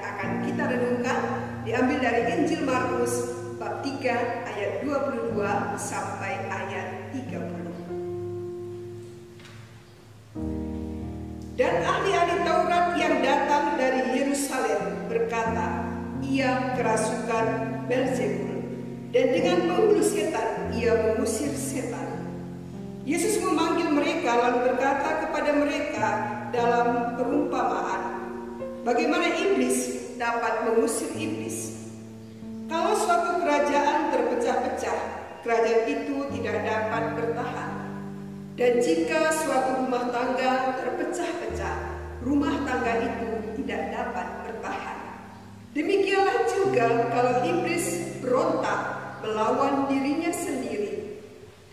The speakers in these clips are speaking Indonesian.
akan kita renungkan diambil dari Injil Markus bab 3 ayat 22 sampai ayat 30. Dan ahli-ahli Taurat yang datang dari Yerusalem berkata, ia kerasukan Beelzebul, dan dengan penghulu setan ia mengusir setan. Yesus memanggil mereka lalu berkata kepada mereka dalam perumpamaan, bagaimana iblis dapat mengusir iblis? Kalau suatu kerajaan terpecah-pecah, kerajaan itu tidak dapat bertahan. Dan jika suatu rumah tangga terpecah-pecah, rumah tangga itu tidak dapat bertahan. Demikianlah juga kalau iblis berontak melawan dirinya sendiri,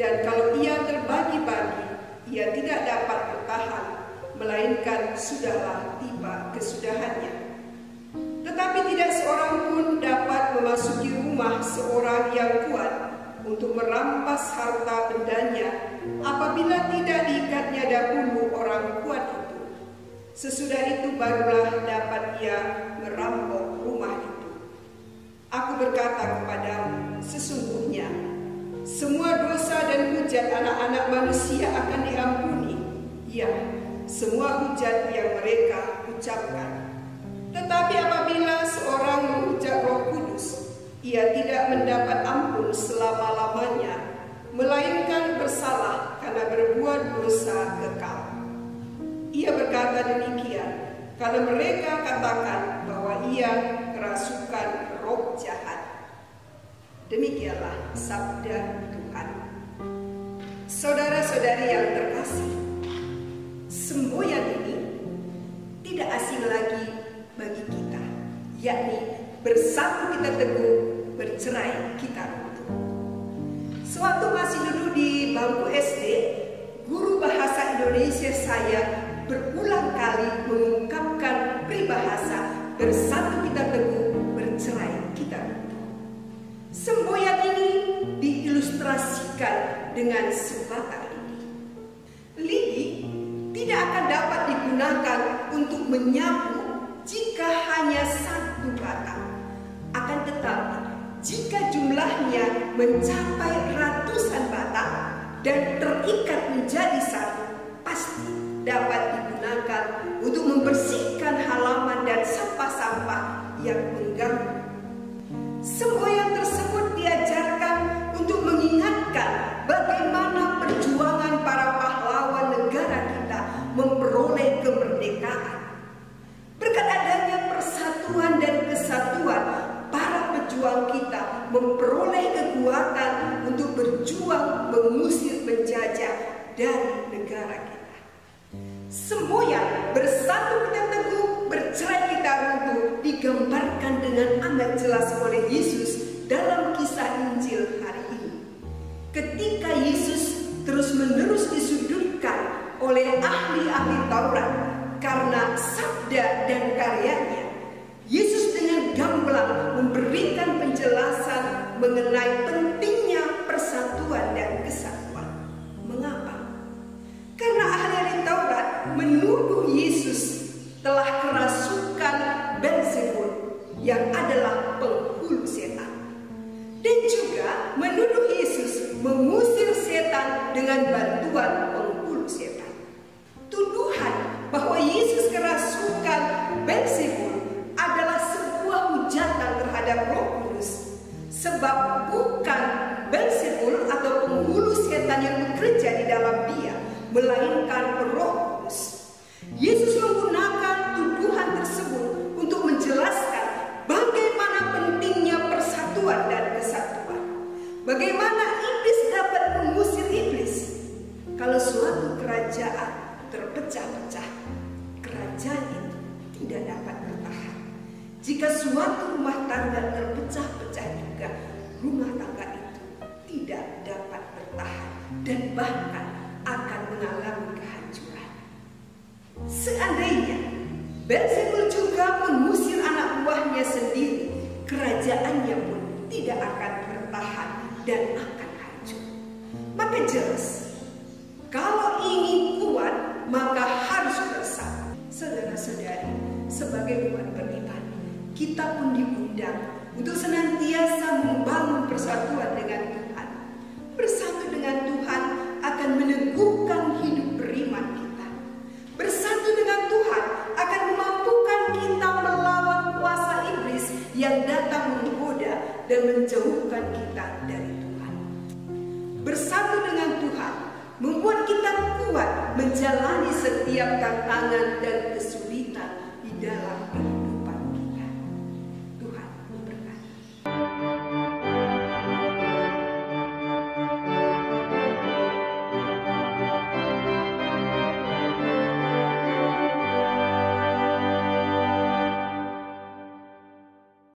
dan kalau ia terbagi-bagi, ia tidak dapat bertahan, melainkan sudahlah tiba kesudahannya. Tetapi tidak seorang pun dapat memasuki rumah seorang yang kuat untuk merampas harta bendanya apabila tidak diikatnya dahulu orang kuat itu. Sesudah itu barulah dapat ia merampok rumah itu. Aku berkata kepadamu, sesungguhnya semua dosa dan hujat anak-anak manusia akan diampuni, ya, semua hujat yang mereka ucapkan. Tetapi apabila seorang menghujat Roh Kudus, ia tidak mendapat ampun selama-lamanya, melainkan bersalah karena berbuat dosa kekal. Ia berkata demikian karena mereka katakan bahwa ia kerasukan roh jahat. Demikianlah sabda Tuhan. Saudara-saudari yang terkasih, semboyan ini tidak asing lagi bagi kita, yakni bersatu kita teguh, bercerai kita runtuh. Sewaktu masih duduk di bangku SD, guru bahasa Indonesia saya berulang kali mengungkapkan peribahasa bersatu kita teguh, bercerai kita runtuh. Semboyan ini diilustrasikan dengan sebatang lidi. Lidi tidak akan dapat digunakan untuk menyapu jika hanya satu batang. Akan tetapi, jika jumlahnya mencapai ratusan batang dan terikat menjadi satu, pasti dapat digunakan untuk membersihkan halaman dan sampah-sampah yang mengganggu. Semboyan tersebut diajarkan untuk mengingatkan bagaimana perjuangan para pahlawan negara kita memperoleh kemerdekaan. Berkat adanya persatuan dan kesatuan, para pejuang kita memperoleh kekuatan untuk berjuang mengusir penjajah dari negara kita. Semboyan bersatu kita teguh, bercerai kita runtuh digambarkan dengan amat jelas oleh Yesus dalam kisah Injil hari ini. Ketika Yesus terus-menerus disudutkan oleh ahli-ahli Taurat karena sabda dan karyanya, Yesus dengan gamblang memberikan penjelasan mengenai pentingnya persatuan dan kesatuan. Mengapa? Karena ahli-ahli Taurat menuduh Yesus telah kerasukan Beelzebul yang adalah penghulu setan, dan juga menuduh Yesus mengusir setan dengan bantuan penghulu setan. Tuduhan bahwa Yesus kerasukan Beelzebul adalah sebuah hujatan terhadap Roh Kudus, sebab bukan Beelzebul atau penghulu setan yang bekerja di dalam dia, melainkan Roh Kudus. Yesus menggunakan tuduhan tersebut untuk menjelaskan bagaimana pentingnya persatuan dan kesatuan. Bagaimana iblis dapat mengusir iblis? Kalau suatu kerajaan terpecah-pecah, kerajaan itu tidak dapat bertahan. Jika suatu rumah tangga terpecah-pecah juga, rumah tangga itu tidak dapat bertahan dan bahkan akan mengalami kehancuran. Seandainya Beelzebul juga mengusir anak buahnya sendiri, kerajaannya pun tidak akan bertahan dan akan hancur. Maka jelas, kalau ingin kuat maka harus bersatu. Saudara-saudari, sebagai umat beriman, kita pun diundang untuk senantiasa membangun persatuan dengan Tuhan. Bersatu dengan Tuhan akan meneguhkan hidup beriman kita. Bersatu dengan Tuhan akan memampukan kita melawan kuasa iblis yang datang menggoda dan menjauhkan kita dari Tuhan. Bersatu dengan Tuhan membuat kita kuat menjalani setiap tantangan dan